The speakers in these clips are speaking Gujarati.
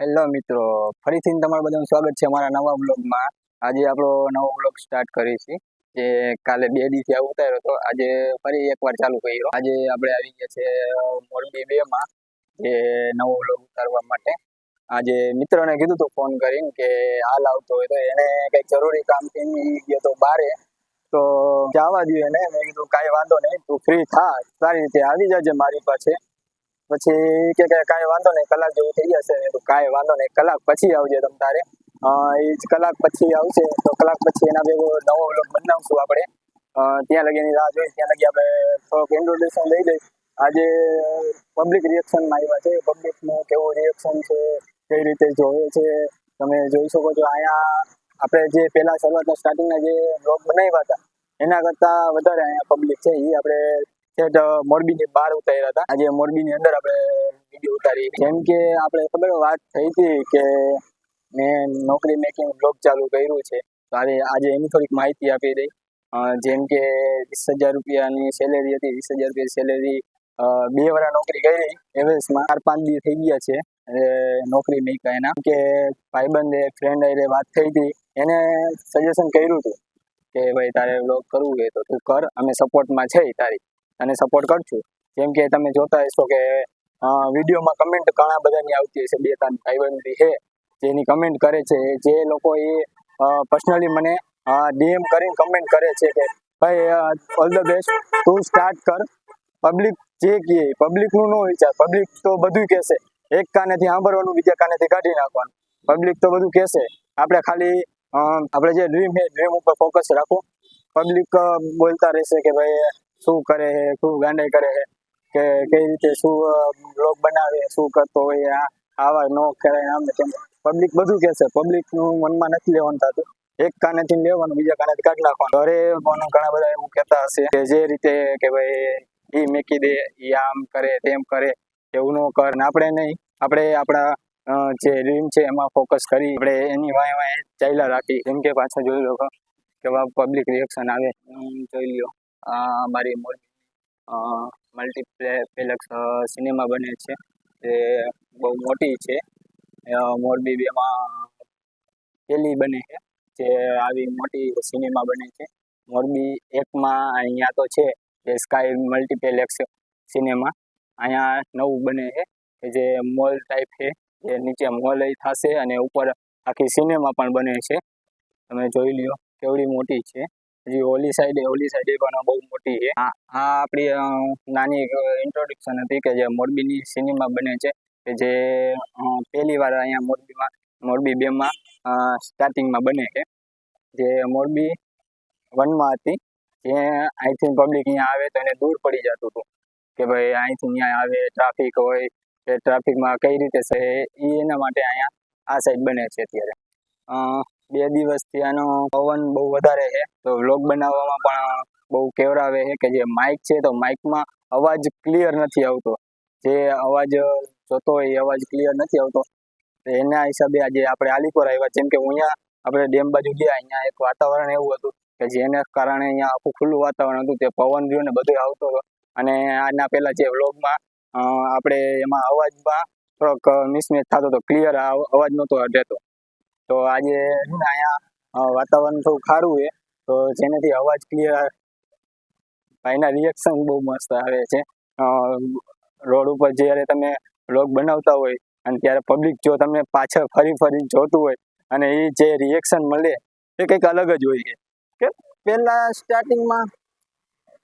હેલો મિત્રો, ફરીથી તમારું બધાનું સ્વાગત છે અમારા નવા બ્લોગમાં. આજે આપણો નવો બ્લોગ સ્ટાર્ટ કરી છે, જે કાલે 2 દિવસથી ઉતાર્યો હતો. આજે ફરી એકવાર ચાલુ કર્યો. આજે આપણે આવી ગયા છે મોરબી 2માં જે નવો બ્લોગ ઉતારવા માટે. આજે મિત્રોને કીધું હતું ફોન કરીને કે હાલ આવતો હોય, તો એને કંઈક જરૂરી કામથી ગયો તો બારે, તો જવા દઉં એને. મેં કીધું કાંઈ વાંધો નહીં, તું ફ્રી થા સારી રીતે આવી જજે મારી પાસે. પછી કે કાંઈ વાંધો નહીં, કલાક જેવું થઈ જશે. તો કાંઈ વાંધો નહીં, કલાક પછી આવજે તમ તારે. એ જ કલાક પછી આવશે તો કલાક પછી એના ભેગો નવો વ્લોગ બનાવશું આપણે. ત્યાં લગી એની રાહ જોઈ, ત્યાં લગી આપણે થોડોક ઇન્ટ્રોડક્શન લઈ દઈશ. આજે પબ્લિક રિએક્શનમાં આવ્યા છે. પબ્લિકનું કેવું રિએક્શન છે, કઈ રીતે જોવે છે, તમે જોઈ શકો છો. અહીંયા આપણે જે પહેલા શરૂઆતના સ્ટાર્ટિંગના જે વ્લોગ બનાવ્યા હતા એના કરતાં વધારે અહીંયા પબ્લિક છે. એ આપણે મોરબીની બહાર ઉતાર્યા હતા. આજે મોરબીની અંદર આપણે વિડીયો ઉતારી. જેમ કે આપણે ખબર વાત થઈ હતી કે મેં નોકરી મેકિંગ બ્લોગ ચાલુ કર્યું છે, તો આજે એની થોડીક માહિતી આપી દઈ. જેમ કે 20,000 રૂપિયાની સેલેરી હતી. 20,000 રૂપિયા સેલેરી 2 વર્ષ નોકરી કરી એવરેજમાં 4-5 દિવસ થઈ ગયા છે નોકરી મેકા. એના કે ભાઈબંધે ફ્રેન્ડ આરે વાત થઈ હતી, એને સજેશન કર્યું હતું કે ભાઈ તારે વ્લોગ કરવું હોય તો તું કર, અમે સપોર્ટમાં છે તારી, અને સપોર્ટ કરશું. જેમ કે તમે જોતા હશો કે વિડીયોમાં કમેન્ટ ઘણા બધાની આવતી હશે. 2-3 ભાઈબંધી છે જેની કમેન્ટ કરે છે, જે લોકો એ પર્સનલી મને ડીએમ કરીને કમેન્ટ કરે છે કે ભાઈ ઓલ ધ બેસ્ટ, તું સ્ટાર્ટ કર. પબ્લિક જે કહે, પબ્લિકનું ન વિચાર. પબ્લિક તો બધું કહેશે, એક કાનેથી સાંભળવાનું, બીજા કાનેથી કાઢી નાખવાનું. પબ્લિક તો બધું કહેશે, આપણે ખાલી આપણે જે ડ્રીમ છે ડ્રીમ ઉપર ફોકસ રાખો. પબ્લિક બોલતા રહેશે કે ભાઈ શું કરે છે, શું ગાંડાઈ કરે છે, કે કઈ રીતે શું બ્લોગ બનાવે, શું કરતો હોય, આવા ન કરે, આમ તેમ. પબ્લિક બધું કહેશે, પબ્લિકનું મનમાં નથી લેવાનું થતું. એક કાનેથી લેવાનું, બીજા કાનેથી કાઢી નાખવાનું. ઘરે ઘણા બધા એવું કહેતા હશે કે જે રીતે કે ભાઈ એ મેકી દે, એ આમ કરે તેમ કરે, એવું ન કર. ને આપણે નહીં, આપણે આપણા જે ડ્રીમ છે એમાં ફોકસ કરી આપણે એની વાંહે ચાલ્યા રાખી. જેમ કે પાછા જોઈ લો કે પબ્લિક રિએક્શન આવે. જોઈ લ્યો મારી મોરબી મલ્ટીપ્લેક્સ સિનેમા બને છે, જે બહુ મોટી છે. મોરબી 2માં પહેલી બને છે જે આવી મોટી સિનેમા બને છે. મોરબી 1માં અહીંયા તો છે જે સ્કાય મલ્ટીપ્લેક્સ સિનેમા, અહીંયા નવું બને છે કે જે મોલ ટાઈપ છે, જે નીચે મોલ થશે અને ઉપર આખી સિનેમા પણ બને છે. તમે જોઈ લ્યો કેવડી મોટી છે. હજી ઓલી સાઈડે પણ બહુ મોટી છે. આ આપણી નાની ઇન્ટ્રોડક્શન હતી કે જે મોરબીની સિનેમા બને છે, કે જે પહેલી વાર અહીંયા મોરબી 2માં સ્ટાર્ટિંગમાં બને છે. જે મોરબી 1માં હતી, જે અહીંથી પબ્લિક અહીંયા આવે તો એને દૂર પડી જતું હતું કે ભાઈ અહીંથી અહીંયા આવે, ટ્રાફિક હોય, એ ટ્રાફિકમાં કઈ રીતે છે, એ એના માટે અહીંયા આ સાઈડ બને છે. અત્યારે 2 દિવસથી આનો પવન બહુ વધારે છે, તો વ્લોગ બનાવવામાં પણ બહુ કેવરાવે છે કે જે માઇક છે તો માઇકમાં અવાજ ક્લિયર નથી આવતો. જે અવાજ જોતો હોય એ અવાજ ક્લિયર નથી આવતો. એના હિસાબે આજે આપણે આલીપોર આવ્યા. જેમ કે અહીંયા આપણે ડેમ બાજુ ગયા, અહીંયા એક વાતાવરણ એવું હતું કે જેને કારણે અહીંયા આખું ખુલ્લું વાતાવરણ હતું, તે પવન રહ્યો ને બધું આવતો હતો. અને આના પહેલા જે વ્લોગમાં આપણે એમાં અવાજમાં થોડોક મિસમેચ થતો હતો, ક્લિયર અવાજ નહોતો રહેતો. તો આજે અહીંયા વાતાવરણ થોડું ખારું છે, તો જેનાથી અવાજ ક્લિયર. એના રિએક્શન બહુ મસ્ત આવે છે. રોડ ઉપર જ્યારે તમે વ્લોગ બનાવતા હોય અને ત્યારે પબ્લિક જો તમને પાછળ ફરી જોતું હોય અને એ જે રિએક્શન મળે એ કંઈક અલગ જ હોય છે. કે પહેલા સ્ટાર્ટિંગમાં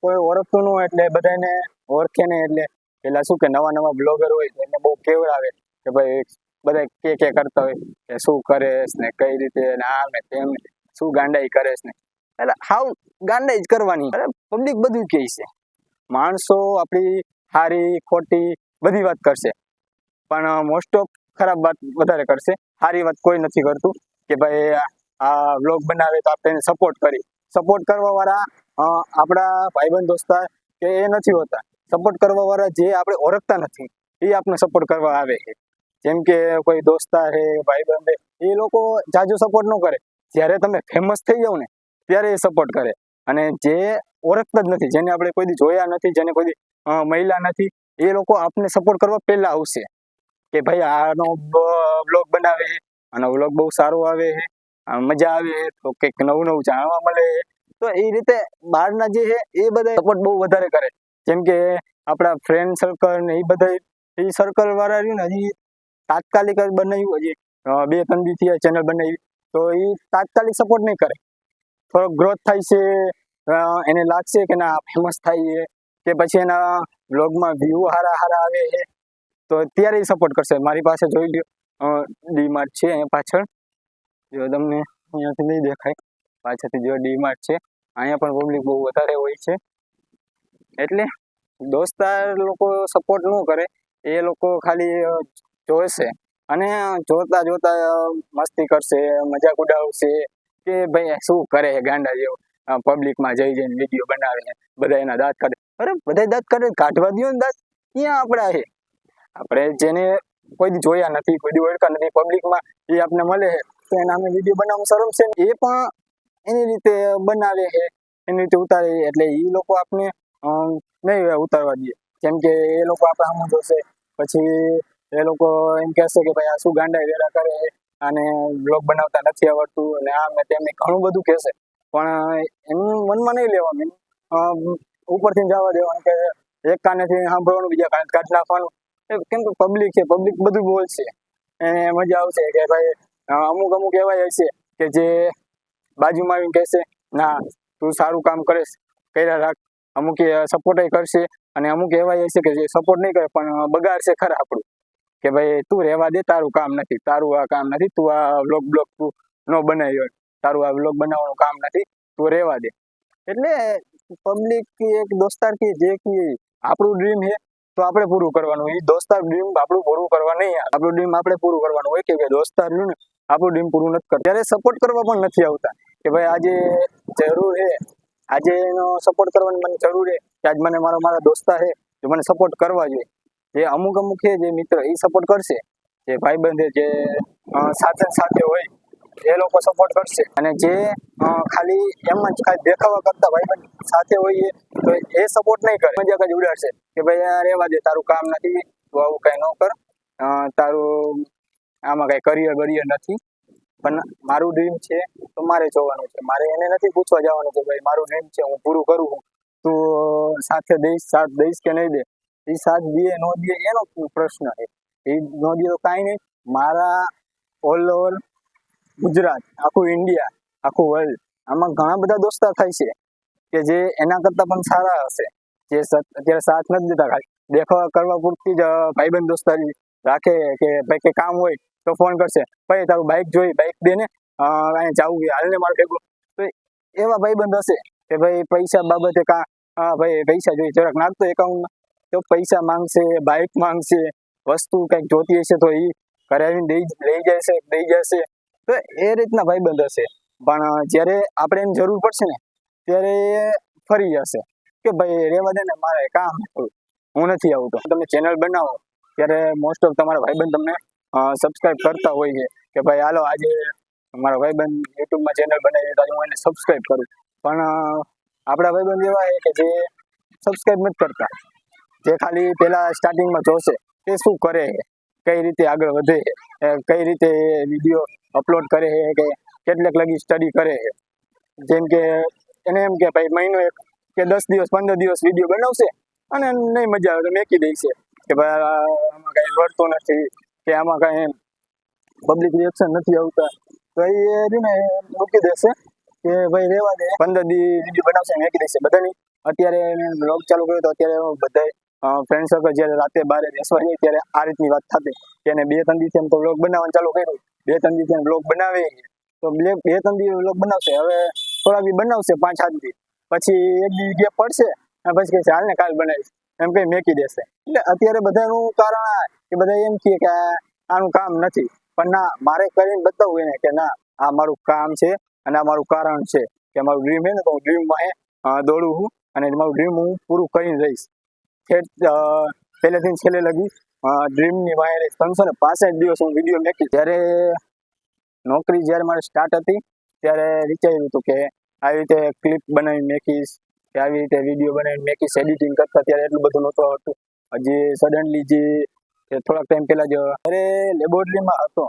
કોઈ ઓળખતું ન હોય એટલે બધાને ઓળખે નહીં. એટલે પહેલાં શું કે નવા બ્લોગર હોય તો એને બહુ કેવડાવે કે ભાઈ બધા કે કરતા હોય કે શું કરેશ ને કઈ રીતે ને આમ ને તેમ, શું ગાંડાઈ કરેશ ને. એટલે હાવ ગાંડાઈ જ કરવાની. પબ્લિક બધું કહે છે. માણસો આપણી સારી ખોટી બધી વાત કરશે, પણ મોસ્ટ ઓફ ખરાબ વાત વધારે કરશે. સારી વાત કોઈ નથી કરતું કે ભાઈ આ વ્લોગ બનાવે તો આપણે એને સપોર્ટ કરવાવાળા આપણા ભાઈબંધ દોસ્તાર કે એ નથી હોતા. સપોર્ટ કરવાવાળા જે આપણે ઓળખતા નથી એ આપણે સપોર્ટ કરવા આવે છે. જેમ કે કોઈ દોસ્તાર છે, ભાઈબંધ છે, એ લોકો જાજો સપોર્ટ ન કરે. જ્યારે તમે ફેમસ થઈ જાવ ને ત્યારે એ સપોર્ટ કરે. અને જે ઓળખતા જ નથી, જેને આપણે કોઈ દી જોયા નથી, જેને કોઈ દી મહિલા નથી, એ લોકો આપને સપોર્ટ કરવા પહેલા આવશે કે ભાઈ આનો વ્લોગ બનાવે છે અને વ્લોગ બહુ સારો આવે છે, મજા આવે છે, તો કંઈક નવું નવું જાણવા મળે છે. તો એ રીતે બહારના જે છે એ બધા સપોર્ટ બહુ વધારે કરે. જેમ કે આપણા ફ્રેન્ડ સર્કલ ને એ બધા એ સર્કલ વાળા રહ્યું ને, હજી તાત્કાલિક જ બનાવ્યું, હજી 2-3 દિવસથી ચેનલ બનાવી, તો એ તાત્કાલિક સપોર્ટ નહીં કરે. થોડોક ગ્રોથ થાય છે, એને લાગશે કે ના ફેમસ થાય છે, કે પછી એના વ્લોગમાં વ્યૂ સારા આવે છે, તો ત્યારે એ સપોર્ટ કરશે. મારી પાસે જોઈ લ્યો, ડી-માર્ટ છે અહીંયા પાછળ, જો તમને અહીંયાથી નહીં દેખાય, પાછળથી જો ડી-માર્ટ છે, અહીંયા પણ પબ્લિક બહુ વધારે હોય છે. એટલે દોસ્તાર લોકો સપોર્ટ ન કરે, એ લોકો ખાલી જોશે અને જોતા જોતા મસ્તી કરશે, મજાક ઉડાવશે કે ભાઈ શું કરે ગાંડા જેવો, પબ્લિકમાં જઈને વિડીયો બનાવે, બધા એના દાંત કાઢે. અરે બધા દાંત કાઢવા દો ને, દાંત ક્યાં આપણા છે? આપણે જેને કોઈ દી જોયા નથી, કોઈ દી ઓળખા નથી, પબ્લિકમાં એ આપણે મળે છે, તો એના અમે વિડીયો બનાવવામાં શરમ છે. એ પણ એની રીતે બનાવે છે, એની રીતે ઉતારે, એટલે એ લોકો આપણે નહીં ઉતારવા દઈએ. કેમ કે એ લોકો આપણે સામું જોશે, પછી એ લોકો એમ કહેશે કે ભાઈ આ શું ગાંડા વેરા કરે, અને બ્લોગ બનાવતા નથી આવડતું, અને આમ ને તેમ ઘણું બધું કહેશે. પણ એનું મનમાં નહીં લેવાનું, ઉપરથી જવા દેવાનું, કે એક કાનેથી સાંભળવાનું, બીજા કાને કાઢી નાખવાનું. કેમ કે પબ્લિક છે, પબ્લિક બધું બોલશે, એને મજા આવશે કે ભાઈ અમુક એવા હશે કે જે બાજુમાં આવીને કહેશે ના તું સારું કામ કરીશ, કર્યા રાખ. અમુક સપોર્ટ કરશે, અને અમુક એવા હશે કે જે સપોર્ટ નહીં કરે પણ બગાડશે ખરા આપણું, કે ભાઈ તું રહેવા દે, તારું કામ નથી, તારું આ કામ નથી, તું આ વ્લોગ તું ન બનાવ્યો, તારું આ વ્લોગ બનાવવાનું કામ નથી, તું રહેવા દે. એટલે પબ્લિક એક દોસ્તાર કે જે કે આપણું ડ્રીમ છે તો આપણે પૂરું કરવાનું, એ દોસ્તાર ડ્રીમ આપણું પૂરું કરવા નહીં. આપણું ડ્રીમ આપણે પૂરું કરવાનું હોય, કે દોસ્તાર રહ્યું ને આપણું ડ્રીમ પૂરું નથી કરતા, ત્યારે સપોર્ટ કરવા પણ નથી આવતા. કે ભાઈ આજે જરૂર છે, આજે એનો સપોર્ટ કરવાની મને જરૂર છે, કે આજ મને મારા દોસ્તાર છે જો મને સપોર્ટ કરવા જોઈએ. જે અમુક છે જે મિત્ર એ સપોર્ટ કરશે, જે ભાઈબંધ જે સાથે હોય એ લોકો સપોર્ટ કરશે, અને જે ખાલી એમ જ ખાલી દેખાવા કરતા ભાઈબંધ સાથે હોય તો એ સપોર્ટ નહીં કરે, મજાક જ ઉડાડશે કે ભાઈ આ રહેવા દે, તારું કામ નથી, તું આવું કઈ ન કર, તારું આમાં કઈ કરિયર બરિયર નથી. પણ મારું ડ્રીમ છે તો મારે જોવાનું છે, મારે એને નથી પૂછવા જવાનું કે ભાઈ મારું ડ્રીમ છે હું પૂરું કરું છું, તું સાથ દઈશ કે નહીં દે. એ સાથ દે ન દે એનો પ્રશ્ન છે, એ ન દે તો કાંઈ નહીં. મારા ઓલ ઓવર ગુજરાત, આખું ઇન્ડિયા, આખું વર્લ્ડ, આમાં ઘણા બધા દોસ્તાર થાય છે કે જે એના કરતાં પણ સારા હશે, જે અત્યારે સાથ નથી દેતા, ખાલી દેખાવા કરવા પૂરતી જ ભાઈબંધ દોસ્તારી રાખે, કે ભાઈ કે કામ હોય તો ફોન કરશે, ભાઈ તારું બાઇક જોઈ, બાઇક દે ને, અહીંયા જવું હાલ ને મારે ભેગું. તો એવા ભાઈબંધ હશે કે ભાઈ પૈસા બાબતે ભાઈ પૈસા જોઈએ જરાક નાખતો એકાઉન્ટમાં, તો પૈસા માંગશે, બાઇક માંગશે, વસ્તુ કંઈક જોતી હશે તો એ ઘરે આવીને લઈ જશે. તો એ રીતના ભાઈબંધ હશે. પણ જ્યારે આપણે એની જરૂર પડશે ને ત્યારે ફરી જશે કે ભાઈ રહેવા દે ને, મારે કામ હું નથી આવતો. તમે ચેનલ બનાવો ત્યારે મોસ્ટ ઓફ તમારા ભાઈબંધ તમને સબસ્ક્રાઇબ કરતા હોય છે, કે ભાઈ હાલો આજે મારા ભાઈબંધ યુટ્યુબમાં ચેનલ બનાવી તો હું એને સબસ્ક્રાઇબ કરું. પણ આપણા ભાઈબંધ એવા છે કે જે સબસ્ક્રાઇબ નથી કરતા, જે ખાલી પહેલા સ્ટાર્ટિંગમાં જોશે કે શું કરે છે, કઈ રીતે આગળ વધે છે, કઈ રીતે વિડીયો અપલોડ કરે છે, કે કેટલાક લગી સ્ટડી કરે છે. જેમ કે એને એમ કે ભાઈ મહિનો એક કે 10 દિવસ 15 દિવસ વિડીયો બનાવશે, અને નહીં મજા આવે તો મેકી દેશે કે ભાઈ આમાં કઈ વળતું નથી, કે આમાં કઈ પબ્લિક રિએક્શન નથી આવતા, તો એ ને મૂકી દેશે કે ભાઈ રહેવા દે. 15 દી વિડીયો બનાવશે, મેકી દેશે. બધાની અત્યારે બ્લોગ ચાલુ કર્યો તો અત્યારે બધા ફ્રેન્ડ સર્કલ જ્યારે રાતે બારે બેસવા જાય ત્યારે આ રીતની વાત થતી કે એને 2-3 દિવસથી એમ તો બ્લોગ બનાવવાનું ચાલુ કર્યું, 2-3 દિવસથી બ્લોગ બનાવે, તો 2-3 દિવસ બ્લોગ બનાવશે, હવે થોડા દી બનાવશે 5-7 દી, પછી એક દી ગેપ પડશે અને પછી કહેશે હાલ ને કાલ બનાવીશ, એમ કઈ મેકી દેશે. એટલે અત્યારે બધાનું કારણ આ કે બધા એમ કહે કે આનું કામ નથી, પણ ના, મારે કરીને બતાવવું એને કે ના આ મારું કામ છે અને આ મારું કારણ છે, કે મારું ડ્રીમ છે ને તો હું ડ્રીમમાં દોડું છું, અને મારું ડ્રીમ હું પૂરું કરીને રહીશ. પહેલેથી છેલ્લે લગી ડ્રીમની વાહે 365 દિવસ હું વિડીયો મેકી. જ્યારે નોકરી જ્યારે મારે સ્ટાર્ટ હતી ત્યારે વિચાર્યું હતું કે આવી રીતે ક્લિપ બનાવી મેકીશ, કે આવી રીતે વિડીયો બનાવીને મેકીશ. એડિટિંગ કરતા ત્યારે એટલું બધું નહોતું આવડતું. હજી સડનલી જે કે થોડાક ટાઈમ પહેલા જ અરે લેબોરેટરીમાં હતો.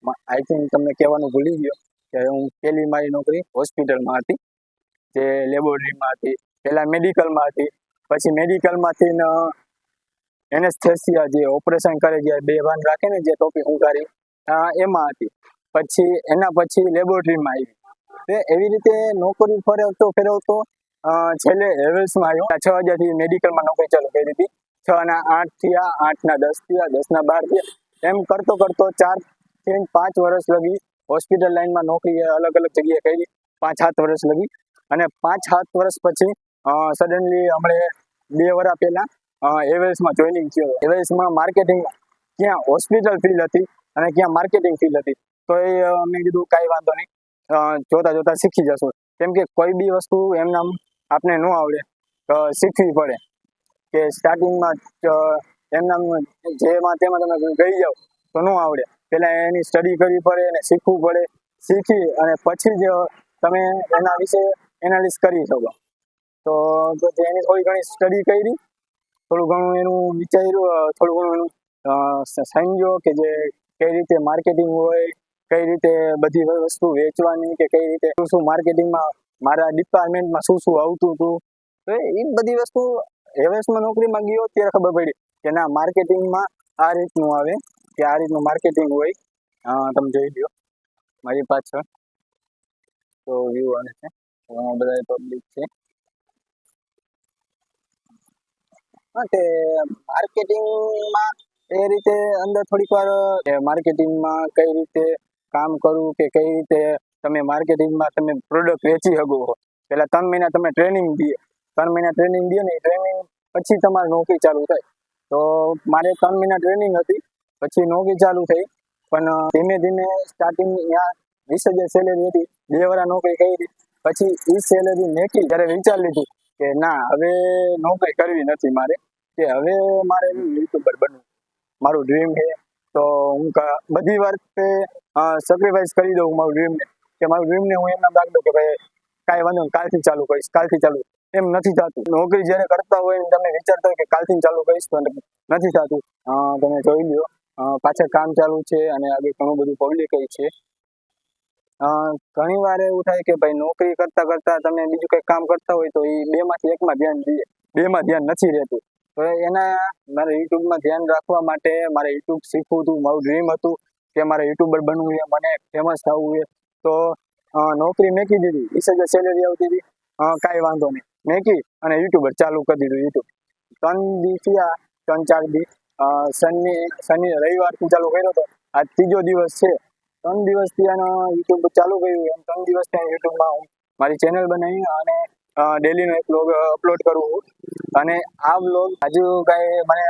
આઈ થિંક તમને કહેવાનું ભૂલી ગયો કે હું પહેલી મારી નોકરી હોસ્પિટલમાં હતી, જે લેબોરેટરીમાં હતી. પહેલા મેડિકલમાં હતી, પછી મેડિકલમાંથી એનેસ્થેસિયા જે ઓપરેશન કરે, જે બેભાન રાખે ને, જે ટોપી ઉગાડી, એમાં હતી. પછી એના પછી લેબોરેટરીમાં આવી. તો એવી રીતે નોકરી ફેરવતો છેલ્લે હેવેલ્સમાં આવ્યો. 6 વાગ્યાથી મેડિકલમાં નોકરી ચાલુ કરી હતી. 6 ના 8 થયા, 8 ના 10 થયા, 10 ના 12 થયા. એમ કરતો 4 થી 5 વર્ષ લગી હોસ્પિટલ લાઈનમાં નોકરી અલગ અલગ જગ્યાએ કરી, 5-7 વર્ષ લગી. અને 5-7 વર્ષ પછી સડનલી હમણે 2 વર્ષ પહેલા હેવેલ્સમાં જોઈનિંગ થયો. હેવેલ્સમાં માર્કેટિંગમાં, ક્યાં હોસ્પિટલ ફિલ્ડ હતી અને ક્યાં માર્કેટિંગ ફિલ્ડ હતી. તો એ મેં કીધું કાંઈ વાંધો નહીં, જોતા જોતા શીખી જશું. કેમ કે કોઈ બી વસ્તુ એમનામ આપણે ન આવડે તો શીખવી પડે. કે સ્ટાર્ટિંગમાં એમનામ જેમાં તેમાં તમે ગઈ જાઓ તો ન આવડે. પહેલાં એની સ્ટડી કરવી પડે અને શીખવું પડે. શીખી અને પછી જ તમે એના વિશે એનાલિસ કરી શકો. તો એની થોડી ઘણી સ્ટડી કરી, થોડું ઘણું એનું વિચાર્યું, થોડું ઘણું એનું સમજો કે જે કઈ રીતે માર્કેટિંગ હોય, કઈ રીતે બધી વસ્તુ વેચવાની, કે કઈ રીતે શું માર્કેટિંગમાં મારા ડિપાર્ટમેન્ટમાં શું આવતું હતું. તો એ બધી વસ્તુ હેવેલ્સમાં નોકરીમાં ગયો ત્યારે ખબર પડી કે ના, માર્કેટિંગમાં આ રીતનું આવે, કે આ રીતનું માર્કેટિંગ હોય. તમે જોઈ લો મારી પાછળ તો વ્યૂ આવે છે, બધા પબ્લિક છે. તે માર્કેટિંગમાં એ રીતે અંદર થોડીક વાર માર્કેટિંગમાં કઈ રીતે કામ કરવું, કે કઈ રીતે તમે માર્કેટિંગમાં તમે પ્રોડક્ટ વેચી શકો. પહેલા 3 મહિના તમે ટ્રેનિંગ દે, 3 મહિના ટ્રેનિંગ દે ને, ટ્રેનિંગ પછી તમારી નોકરી ચાલુ થાય. તો મારે 3 મહિના ટ્રેનિંગ હતી, પછી નોકરી ચાલુ થઈ. પણ ધીમે ધીમે સ્ટાર્ટિંગ ત્યાં 20,000 સેલેરી હતી. 2 વર્ષ નોકરી કરી, પછી એ સેલેરી મેકી ત્યારે વિચાર લીધું કે ના, હવે નોકરી કરવી નથી મારે, કે હવે મારે યુટ્યુબર બનવું, મારું ડ્રીમ છે. તો હું બધી વાર સેક્રિફાઈસ કરી દઉં મારું ડ્રીમને, કે મારું ડ્રીમને હું એમ રાખી દઉં કે ભાઈ કાંઈ વાંધો નહીં, કાલથી ચાલુ કરીશ, કાલથી ચાલુ. એમ નથી થતું. નોકરી જ્યારે કરતા હોય તમે વિચારતા હોય કે કાલથી ચાલુ કરીશ, તો નથી થતું. તમે જોઈ લો, પાછળ કામ ચાલુ છે અને આગળ ઘણું બધું પબ્લિક છે. ઘણી વાર એવું થાય કે ભાઈ નોકરી કરતા કરતા તમે બીજું કંઈક કામ કરતા હોય તો એ 2માંથી 1માં ધ્યાન દઈએ, 2માં ધ્યાન નથી રહેતું. તો એના મારે યુટ્યુબમાં ધ્યાન રાખવા માટે મારે યુટ્યુબ શીખવું હતું. મારું ડ્રીમ હતું કે મારે યુટ્યુબર બનવું છે, મને ફેમસ થવું છે. તો નોકરી મેકી દીધી, 20,000 સેલેરી આવતી હતી, કાંઈ વાંધો નહીં, મેકી અને યુટ્યુબર ચાલુ કરી દીધું. યુટ્યુબ 3 દી થયા, 3-4 દી. શનિ રવિવારથી ચાલુ કર્યો હતો, આજ 3જો દિવસ છે. 3 દિવસથી આનો યુટ્યુબ ચાલુ કર્યું. એમ 3 દિવસ ત્યાં યુટ્યુબમાં હું મારી ચેનલ બનાવી અને ડેલીનો એક વ્લોગ અપલોડ કરું છું. અને આ વ્લોગ હજુ કાંઈ મને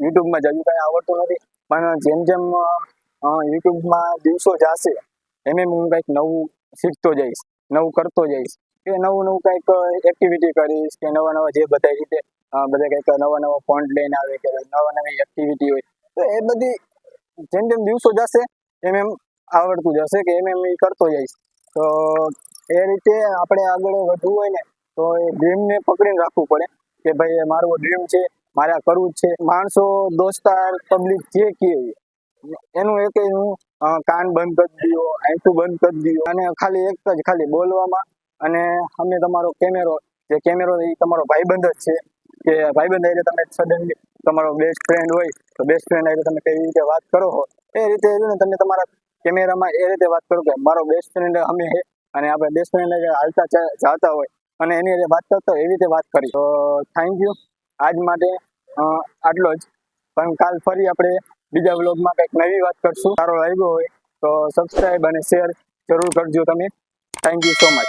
યુટ્યુબમાં હજુ કાંઈ આવડતું નથી, પણ જેમ જેમ યુટ્યુબમાં દિવસો જશે એમ હું કંઈક નવું શીખતો જઈશ, નવું કરતો જઈશ, કે નવું કંઈક એક્ટિવિટી કરીશ, કે નવા જે બધા રીતે બધા કંઈક નવા ફોન્ટ લઈને આવે, કે નવી એક્ટિવિટી હોય. તો એ બધી જેમ જેમ દિવસો જશે એમ આવડતું જશે, કે એમ એ કરતો જઈશ. તો એ રીતે આપણે આગળ વધવું હોય ને તો એ ડ્રીમને પકડીને રાખવું પડે, કે ભાઈ મારું ડ્રીમ છે, મારે આ કરવું જ છે. માણસો, દોસ્તાર, પબ્લિક જે કહે એનું એક હું કાન બંધ કરી દો, આંખું બંધ કરી દો, અને ખાલી બોલવામાં. અને અમે તમારો કેમેરો એ તમારો ભાઈબંધ જ છે, કે ભાઈબંધ એટલે તમે સડનલી તમારો બેસ્ટ ફ્રેન્ડ હોય તો બેસ્ટ ફ્રેન્ડ એટલે તમે કઈ રીતે વાત કરો છો એ રીતે તમે તમારા કેમેરામાં એ રીતે વાત કરો કે મારો બેસ્ટ ફ્રેન્ડ અમે છે, અને આપણે બેસ્ટ ફ્રેન્ડ હાલતા જાતા હોય અને એની રીતે વાત કરતા હોય એવી રીતે વાત કરી. તો થેન્ક યુ, આજ માટે આટલો જ. પણ કાલ ફરી આપણે બીજા વ્લોગમાં કંઈક નવી વાત કરશું. સારો લાગ્યો હોય તો સબસ્ક્રાઈબ અને શેર જરૂર કરજો તમે. Thank you so much.